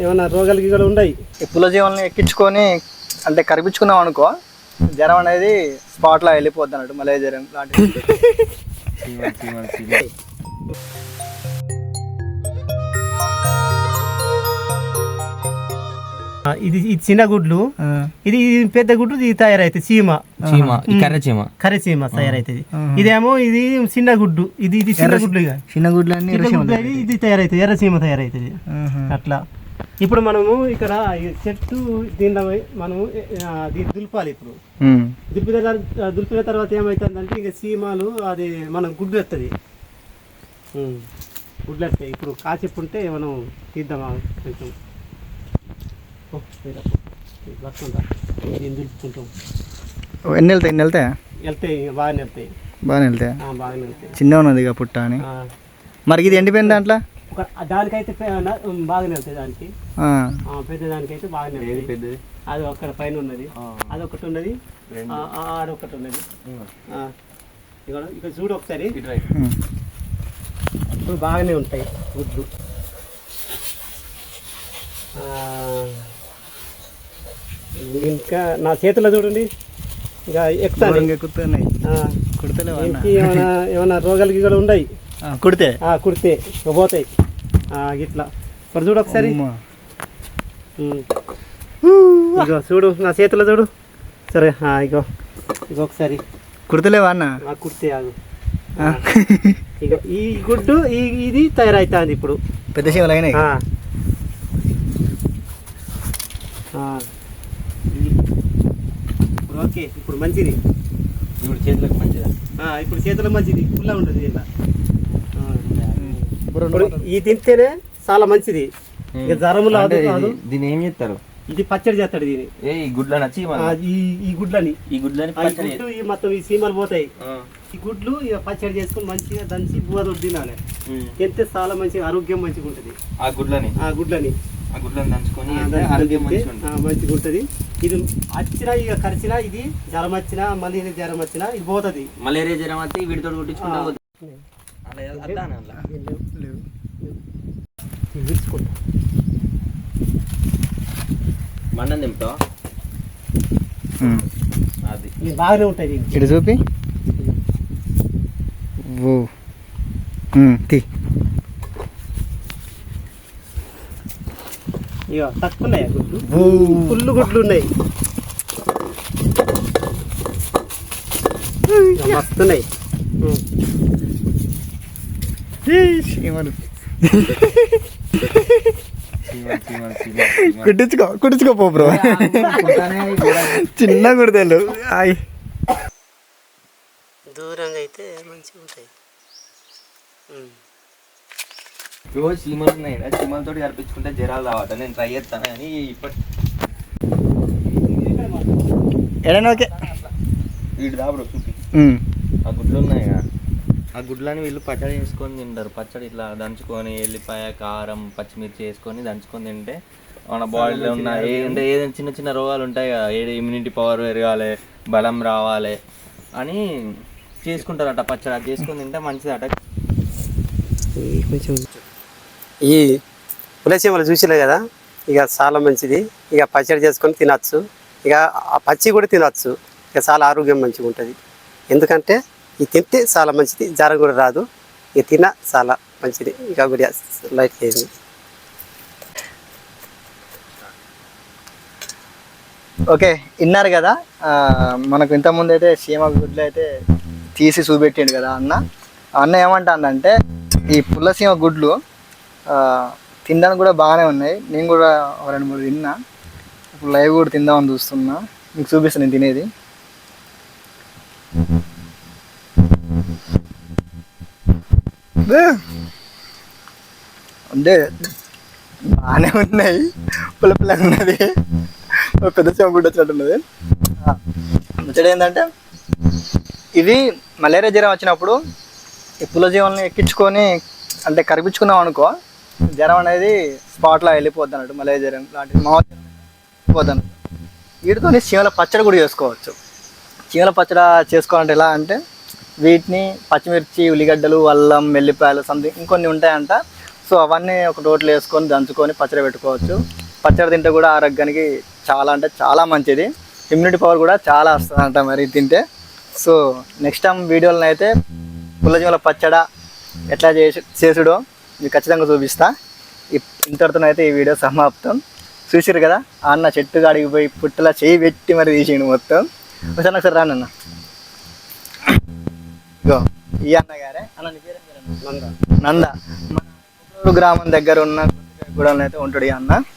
ఏమైనా రోగాలకి కూడా ఉన్నాయి. పుల్ల జీవాలను ఎక్కించుకొని అంటే కరిపించుకున్నాం అనుకో, జ్వరం అనేది స్పాట్లో వెళ్ళిపోద్ది అన్నట్టు, మలేరియా జ్వరం లాంటివి. ఇది చిన్న గుడ్లు, ఇది పెద్ద గుడ్లు, ఇది తయారైతుంది చీమ, కర్రె చీమ తయారైతుంది. ఇదేమో ఇది చిన్న గుడ్డు, ఇది చిన్న గుడ్లు, చిన్న గుడ్లు ఇది తయారైతుంది, ఎర్ర చీమ తయారైతుంది. అట్లా ఇప్పుడు మనము ఇక్కడ చెట్టు దీనిలో మనము దులిపాలి. ఇప్పుడు దులిపిన తర్వాత ఏమవుతుందంటే ఇక చీమలు అది మనం గుడ్లు ఎత్తది, గుడ్లు ఎత్తాయి. ఇప్పుడు కాచెప్పుంటే మనం తీద్దామా కొంచెం దులుపుకుంటాం. ఎన్ని వెళ్తాయి? బాగానే వెళ్తాయి. చిన్న ఉన్నది ఇక పుట్ట అని. మరి ఇది ఎండిపోయింది దాంట్లో దానికైతే బాగానే వెళ్తాయి. దానికి పెద్ద దానికైతే బాగానే పెద్దది. అది అక్కడ పైన ఉన్నది, అదొకటి ఉన్నది, ఆడొకటి ఉన్నది. ఇక్కడ చూడు ఒకసారి, ఇప్పుడు బాగానే ఉంటాయి గుడ్లు. ఇంకా నా చేతిలో చూడండి, ఇంకా ఎక్కుతున్నాయి. ఏమైనా రోగాలకి కూడా ఉన్నాయి, కుడితే పోతాయి ఇట్లా. ఇప్పుడు చూడు ఒకసారి, ఇగో చూడు నా చేతిలో చూడు. సరే ఇగో ఒకసారి కుడతలేవా అన్న? కుడితే ఆగు. ఇక ఈ గుడ్డు ఇది తయారైతుంది ఇప్పుడు. పెద్ద శివలు అయినాయి. ఇప్పుడు ఓకే, ఇప్పుడు మంచిది. ఇప్పుడు చేతులకు మంచిదా? ఇప్పుడు చేతులకు మంచిది, ఫుల్లా ఉంటుంది. ఇలా ఇది తింటేనే చాలా మంచిది. ఇక జ్వరము రాదు. దీన్ని ఏం చేస్తారు? ఇది పచ్చడి చేస్తాడు. దీని ఈ గుడ్లని ఈ గుడ్లని మొత్తం ఈ సీమలు పోతాయి. ఈ గుడ్లు ఇక పచ్చడి చేసుకుని మంచిగా దంచి బువ్వ తినాలి. తింటే చాలా మంచిగా ఆరోగ్యం మంచిగా ఉంటుంది. ఆ గుడ్లని దంచుకొని మంచిగా ఉంటుంది. ఇది వచ్చినా ఇక కరిచినా, ఇది జ్వరం వచ్చినా, మళ్ళీ జ్వరం వచ్చినా ఇది పోతుంది. మలేరియా జ్వరం వచ్చి వీటితో కొట్టించుకుంటా మండం తింటాం. అది బాగానే ఉంటుంది. ఇటు చూపి ఇక తక్కువ ఉన్నాయి గుడ్లు, ఫుల్ గుడ్లు ఉన్నాయి, మస్తున్నాయి. కుట్టించుకో బ్రో, చిన్న కుడతలు దూరంగా అయితే మంచిగా ఉంటాయి. చీమలు ఉన్నాయి, చీమలతో కనిపించుకుంటే జ్వరాలు రావట. నేను ట్రై చేస్తాను కానీ ఎడనా ఓకే. వీడు దాబడు చూపి, ఆ గుడ్లు ఉన్నాయి కదా, ఆ గుడ్లని వీళ్ళు పచ్చడి చేసుకొని తింటారు. పచ్చడి ఇట్లా దంచుకొని ఎల్లిపాయ, కారం, పచ్చిమిర్చి వేసుకొని దంచుకొని తింటే మన బాడీలో ఉన్న ఏదైనా చిన్న చిన్న రోగాలు ఉంటాయి కదా, ఇమ్యూనిటీ పవర్ పెరగాలి, బలం రావాలి అని చేసుకుంటారట పచ్చడి. అది చేసుకొని తింటే మంచిదట. ఈ పులసీమలు చూసిలే కదా, ఇక చాలా మంచిది. ఇక పచ్చడి చేసుకొని తినచ్చు, ఇక ఆ పచ్చి కూడా తినచ్చు. ఇక చాలా ఆరోగ్యం మంచిగా ఉంటుంది. ఎందుకంటే ఇది తింటే చాలా మంచిది, జ్వరం కూడా రాదు. ఇక తిన చాలా మంచిది. ఇక కూడా లైట్ చేయండి. ఓకే, విన్నారు కదా. మనకు ఇంతకుముందు అయితే చీమ గుడ్లు అయితే తీసి చూపెట్టిండు కదా అన్న ఏమంటానంటే, ఈ పుల్లసీమ గుడ్లు తినడానికి కూడా బాగానే ఉన్నాయి. నేను కూడా 2-3 తిన్నా. ఇప్పుడు లైవ్ కూడా తిందామని చూస్తున్నా, మీకు చూపిస్తాను నేను తినేది. అంటే బాగానే ఉన్నాయి, పుల్లగా ఉన్నది, పెద్ద చీమ గుడ్డు వచ్చినట్టున్నది. ముచ్చట ఏంటంటే, ఇది మలేరియా జ్వరం వచ్చినప్పుడు ఈ పుల్ల జీవాలను ఎక్కించుకొని అంటే కరిపించుకున్నాం అనుకో, జ్వరం అనేది స్పాట్లో వెళ్ళిపోద్ది అన్నట్టు, మలేరియా జ్వరం లాంటిది పోద్ది అన్నట్టు. వీటితోని చీమల పచ్చడి కూడా చేసుకోవచ్చు. చీమల పచ్చడి చేసుకోవాలంటే ఎలా అంటే వీటిని పచ్చిమిర్చి, ఉల్లిగడ్డలు, అల్లం, వెల్లిపాయలు సంథింగ్ ఇంకొన్ని ఉంటాయంట. సో అవన్నీ ఒక రోట్లో వేసుకొని దంచుకొని పచ్చడి పెట్టుకోవచ్చు. పచ్చడి తింటే కూడా ఆరోగ్యానికి చాలా అంటే చాలా మంచిది. ఇమ్యూనిటీ పవర్ కూడా చాలా వస్తుందంట మరి తింటే. సో నెక్స్ట్ టైం వీడియోలను అయితే పుల్లచీమల పచ్చడి ఎట్లా చేసుడో మీకు ఖచ్చితంగా చూపిస్తా. ఇంతటితోనైతే ఈ వీడియో సమాప్తం. చూసిరు కదా అన్న చెట్టు కాడికి పోయి పుట్టలా చేయి పెట్టి మరి తీసిండు మొత్తం. ఒకసారి రానన్న. ఇగో ఈ అన్న గారే. అన్న నీ పేరు నంద. మన గ్రామం దగ్గర ఉన్న గూడెంలో అయితే ఉంటాడు ఈ అన్న.